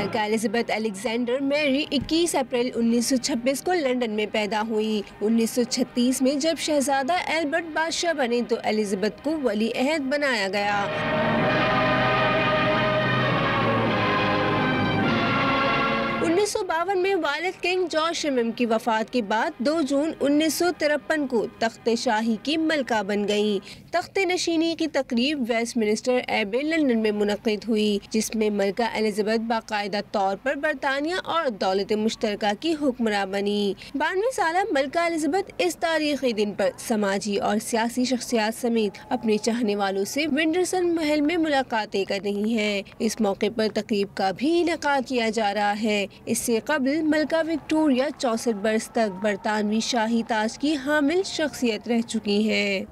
मलका Elizabeth Alexander Mary 21 अप्रैल 1926 को London में पैदा हुई। 1936 में जब शहजादा एल्बर्ट बादशाह बने तो एलिजाबेथ को वली अहद बनाया गया। 1952 में वालिद किंग जॉर्ज शमम की वफात के बाद 2 जून 1953 को तख्त शाही की मलका बन गईं। तख्त नशीनी की तकरीब वेस्टमिनिस्टर एबे लंदन में मुनक़िद हुई, जिसमें मलका एलिजाबेथ बाकायदा तौर पर बरतानिया और दौलत मुश्तरका की हुक्मरां बनी। 92 साल मलका एलिजाबेथ इस तारीखी दिन पर समाजी और सियासी शख्सियात समेत अपने चाहने वालों से विंडरसन महल में मुलाकातें कर रही हैं। इस मौके पर तकरीब का भी इनेकाद किया जा रहा है। इससे कबल मलका विक्टोरिया 64 बरस तक बरतानवी शाही ताज की हामिल शख्सियत रह चुकी हैं।